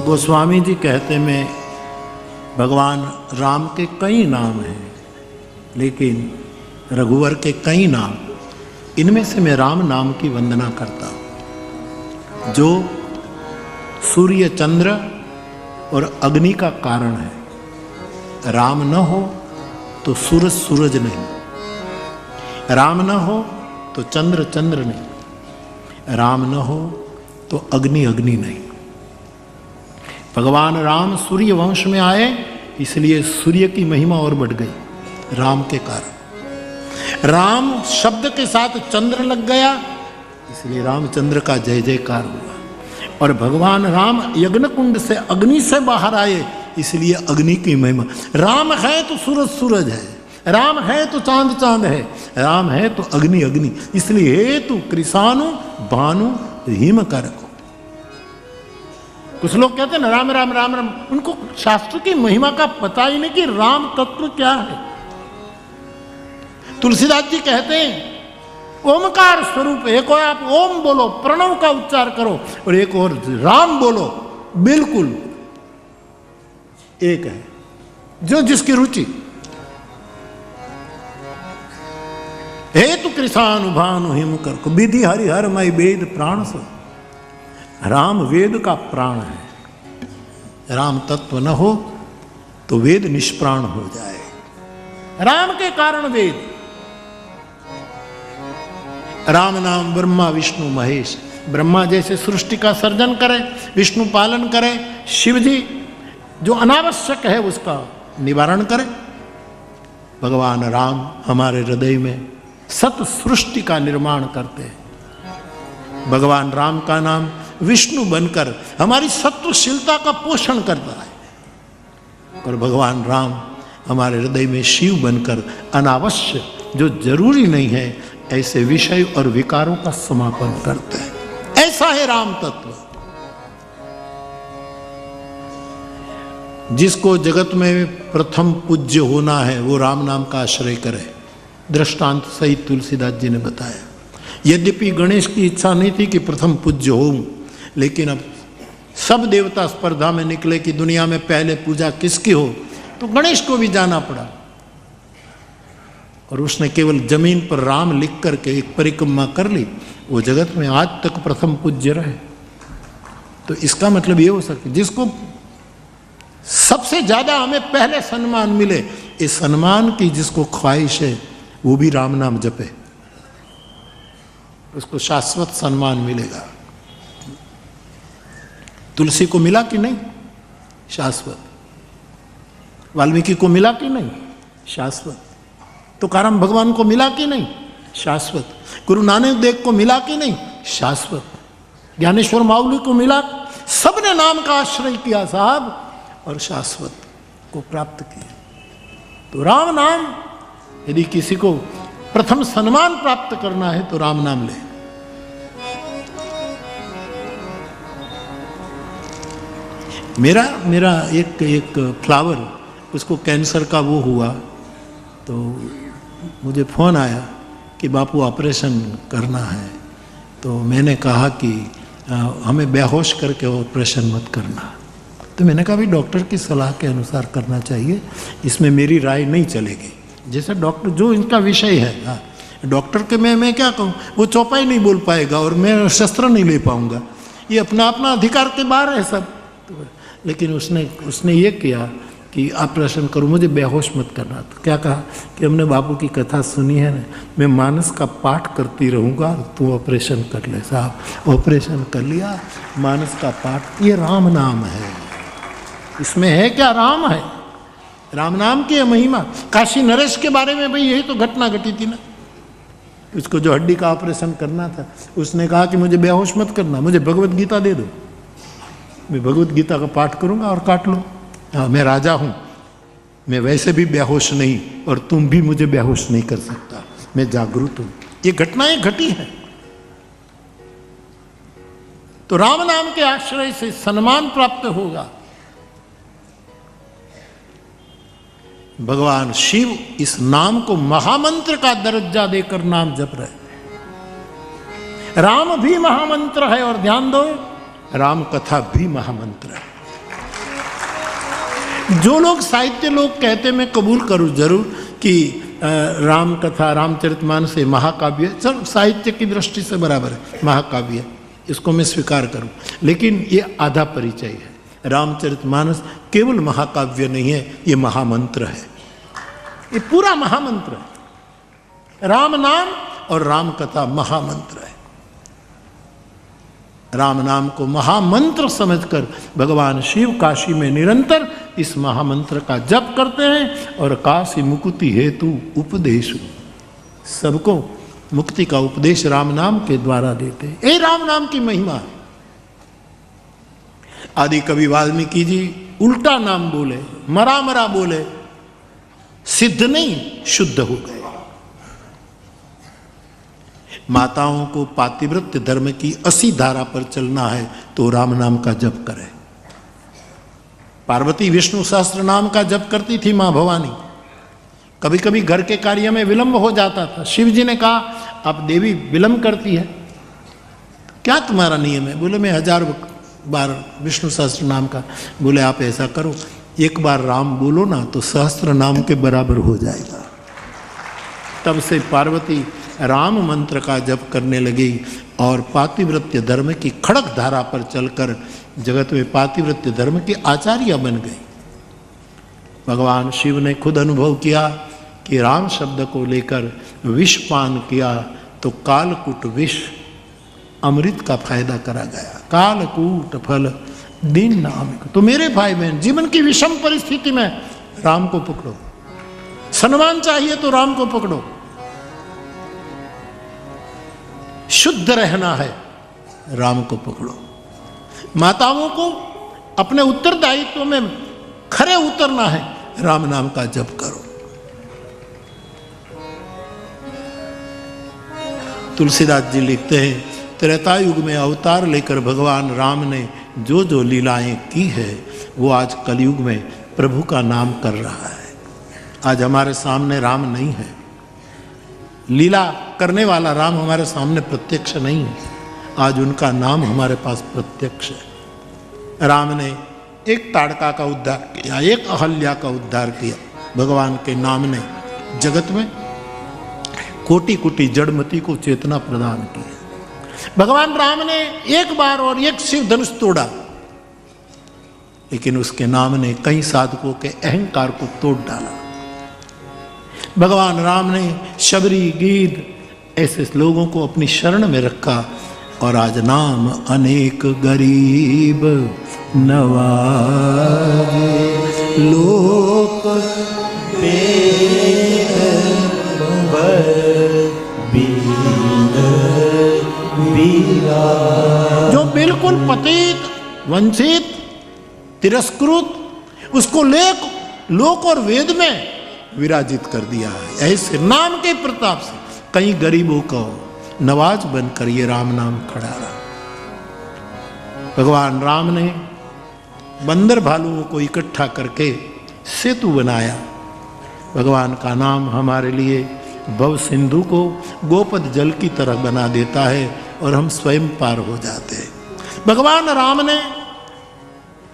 गोस्वामी जी कहते में भगवान राम के कई नाम हैं, लेकिन रघुवर के कई नाम, इनमें से मैं राम नाम की वंदना करता हूँ, जो सूर्य चंद्र और अग्नि का कारण है। राम न हो तो सूरज सूरज नहीं, राम न हो तो चंद्र चंद्र नहीं, राम न हो तो अग्नि अग्नि नहीं। भगवान राम सूर्य वंश में आए, इसलिए सूर्य की महिमा और बढ़ गई राम के कारण। राम शब्द के साथ चंद्र लग गया, इसलिए रामचंद्र का जय जयकार हुआ। और भगवान राम यज्ञ कुंड से अग्नि से बाहर आए, इसलिए अग्नि की महिमा। राम है तो सूरज सूरज है, राम है तो चांद चांद है, राम है तो अग्नि अग्नि, इसलिए हेतु कृषाणु भानु हिम करको। कुछ लोग कहते हैं ना राम राम राम राम, उनको शास्त्र की महिमा का पता ही नहीं कि राम तत्व क्या है। तुलसीदास जी कहते हैं ओमकार स्वरूप, एक और आप ओम बोलो, प्रणव का उच्चार करो, और एक और राम बोलो, बिल्कुल एक है, जो जिसकी रुचि। हेतु कृषाणु भानु हिम करको, विधि हरिहर मई वेद प्राण सो। राम वेद का प्राण है। राम तत्व न हो तो वेद निष्प्राण हो जाए। राम के कारण वेद। राम नाम ब्रह्मा विष्णु महेश। ब्रह्मा जैसे सृष्टि का सर्जन करे, विष्णु पालन करे, शिव जी जो अनावश्यक है उसका निवारण करे। भगवान राम हमारे हृदय में सत सृष्टि का निर्माण करते हैं। भगवान राम का नाम विष्णु बनकर हमारी सत्वशीलता का पोषण करता है, और भगवान राम हमारे हृदय में शिव बनकर अनावश्य, जो जरूरी नहीं है, ऐसे विषय और विकारों का समापन करते हैं। ऐसा है राम तत्व। जिसको जगत में प्रथम पूज्य होना है, वो राम नाम का आश्रय करे। दृष्टांत सहित तुलसीदास जी ने बताया। यद्यपि गणेश की इच्छा नहीं थी कि प्रथम पूज्य हो, लेकिन अब सब देवता स्पर्धा में निकले कि दुनिया में पहले पूजा किसकी हो, तो गणेश को भी जाना पड़ा। और उसने केवल जमीन पर राम लिख करके एक परिक्रमा कर ली, वो जगत में आज तक प्रथम पूज्य रहे। तो इसका मतलब ये हो सकता है जिसको सबसे ज्यादा हमें पहले सम्मान मिले, इस सम्मान की जिसको ख्वाहिश है, वो भी राम नाम जपे, उसको शाश्वत सम्मान मिलेगा। तुलसी को मिला कि नहीं? शाश्वत। वाल्मीकि को मिला कि नहीं? शाश्वत। तुकाराम भगवान को मिला कि नहीं? शाश्वत। गुरु नानक देव को मिला कि नहीं? शाश्वत। ज्ञानेश्वर माउली को मिला? सबने नाम का आश्रय किया साहब, और शाश्वत को प्राप्त किया। तो राम नाम, यदि किसी को प्रथम सम्मान प्राप्त करना है तो राम नाम ले। मेरा एक फ्लावर, उसको कैंसर का वो हुआ, तो मुझे फ़ोन आया कि बापू ऑपरेशन करना है। तो मैंने कहा कि हमें बेहोश करके ऑपरेशन मत करना। तो मैंने कहा भी डॉक्टर की सलाह के अनुसार करना चाहिए, इसमें मेरी राय नहीं चलेगी। जैसे डॉक्टर जो इनका विषय है, हाँ, डॉक्टर के मैं क्या कहूँ, वो चौपाई नहीं बोल पाएगा और मैं शस्त्र नहीं ले पाऊँगा, ये अपना अपना अधिकार के बाहर है सब। तो लेकिन उसने ये किया कि ऑपरेशन करो, मुझे बेहोश मत करना। तो क्या कहा कि हमने बापू की कथा सुनी है ना, मैं मानस का पाठ करती रहूँगा, तू ऑपरेशन कर ले। साहब ऑपरेशन कर लिया, मानस का पाठ। ये राम नाम है, इसमें है क्या? राम है, राम नाम की है महिमा। काशी नरेश के बारे में भाई यही तो घटना घटी थी ना, उसको जो हड्डी का ऑपरेशन करना था, उसने कहा कि मुझे बेहोश मत करना, मुझे भगवत गीता दे दो, मैं भगवत गीता का पाठ करूंगा और काट लो। हाँ, मैं राजा हूं, मैं वैसे भी बेहोश नहीं, और तुम भी मुझे बेहोश नहीं कर सकता, मैं जागरूक हूं। ये घटनाएं घटी हैं। तो राम नाम के आश्रय से सम्मान प्राप्त होगा। भगवान शिव इस नाम को महामंत्र का दर्जा देकर नाम जप रहे। राम भी महामंत्र है, और ध्यान दो, राम कथा भी महामंत्र है। जो लोग साहित्य लोग कहते, मैं कबूल करूँ जरूर कि राम कथा, रामचरितमानस से महाकाव्य, सब साहित्य की दृष्टि से बराबर है, महाकाव्य, इसको मैं स्वीकार करूं। लेकिन ये आधा परिचय है। रामचरितमानस केवल महाकाव्य नहीं है, ये महामंत्र है, ये पूरा महामंत्र है। राम नाम और राम कथा महामंत्र है। राम नाम को महामंत्र समझकर भगवान शिव काशी में निरंतर इस महामंत्र का जप करते हैं और काशी मुक्ति हेतु उपदेश, सबको मुक्ति का उपदेश राम नाम के द्वारा देते हैं। ये राम नाम की महिमा है। आदि कवि वाल्मीकि जी उल्टा नाम बोले, मरा मरा बोले, सिद्ध नहीं शुद्ध हो गए। माताओं को पातिव्रत्य धर्म की 80 धारा पर चलना है तो राम नाम का जप करें। पार्वती विष्णु सहस्त्र नाम का जप करती थी मां भवानी। कभी कभी घर के कार्य में विलंब हो जाता था। शिव जी ने कहा, आप देवी विलंब करती है, क्या तुम्हारा नियम है? बोले, मैं 1000 बार विष्णु सहस्त्र नाम का। बोले, आप ऐसा करो, एक बार राम बोलो ना तो सहस्त्र नाम के बराबर हो जाएगा। तब से पार्वती राम मंत्र का जप करने लगी और पातिव्रत्य धर्म की खड़क धारा पर चलकर जगत में पातिव्रत्य धर्म की आचार्य बन गई। भगवान शिव ने खुद अनुभव किया कि राम शब्द को लेकर विष पान किया तो कालकूट विष अमृत का फायदा करा गया। कालकूट फल दीन नाम। तो मेरे भाई बहन, जीवन की विषम परिस्थिति में राम को पकड़ो। सम्मान चाहिए तो राम को पकड़ो। शुद्ध रहना है, राम को पकड़ो। माताओं को अपने उत्तरदायित्व में खरे उतरना है, राम नाम का जप करो। तुलसीदास जी लिखते हैं, त्रेता युग में अवतार लेकर भगवान राम ने जो जो लीलाएं की है वो आज कलयुग में प्रभु का नाम कर रहा है। आज हमारे सामने राम नहीं है, लीला करने वाला राम हमारे सामने प्रत्यक्ष नहीं है, आज उनका नाम हमारे पास प्रत्यक्ष है। राम ने एक ताड़का का उद्धार किया, एक अहल्या का उद्धार किया। भगवान के नाम ने जगत में कोटि कोटि जड़मती को चेतना प्रदान की। भगवान राम ने एक बार और एक शिव धनुष तोड़ा, लेकिन उसके नाम ने कई साधकों के अहंकार को तोड़ डाला। भगवान राम ने शबरी, गीद ऐसे लोगों को अपनी शरण में रखा और आज नाम अनेक गरीब नवाजे लोक जो बिल्कुल पतित, वंचित, तिरस्कृत, उसको लोक और वेद में विराजित कर दिया है। ऐसे नाम के प्रताप से कई गरीबों को नवाज बनकर ये राम नाम खड़ा रहा। भगवान राम ने बंदर भालुओं को इकट्ठा करके सेतु बनाया। भगवान का नाम हमारे लिए भव सिंधु को गोपद जल की तरह बना देता है और हम स्वयं पार हो जाते हैं। भगवान राम ने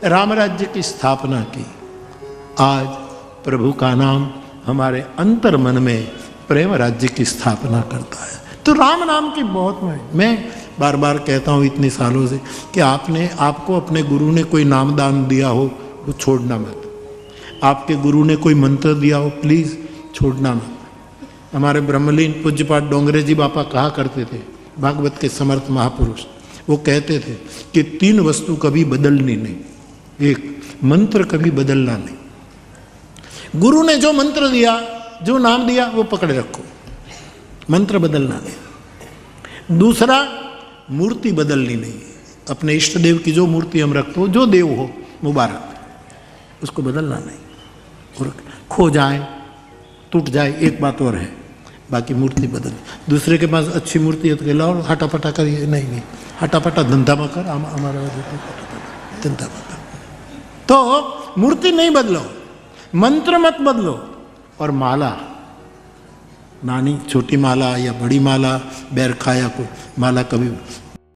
राम राज्य की स्थापना की। आज प्रभु का नाम हमारे अंतर मन में प्रेम राज्य की स्थापना करता है। तो राम नाम की बहुत मैं बार बार कहता हूँ इतने सालों से कि आपको अपने गुरु ने कोई नाम दान दिया हो वो छोड़ना मत। आपके गुरु ने कोई मंत्र दिया हो प्लीज़ छोड़ना मत। हमारे ब्रह्मलीन पूज्यपाठ डोंगरे जी बापा कहा करते थे, भागवत के समर्थ महापुरुष, वो कहते थे कि 3 वस्तु कभी बदलनी नहीं। एक, मंत्र कभी बदलना नहीं। गुरु ने जो मंत्र दिया, जो नाम दिया, वो पकड़े रखो, मंत्र बदलना नहीं। दूसरा, मूर्ति बदलनी नहीं। अपने इष्ट देव की जो मूर्ति हम रखते हो, जो देव हो मुबारक, उसको बदलना नहीं। और खो जाए, टूट जाए, एक बात और है, बाकी मूर्ति बदल। दूसरे के पास अच्छी मूर्ति है तो लाओ, हटापटा करिए, नहीं, हटापटा धंधा में कर, हमारा धंधा में कर। तो मूर्ति नहीं बदलो, मंत्र मत बदलो। और माला, नानी छोटी माला या बड़ी माला, बैरखा या कोई माला कभी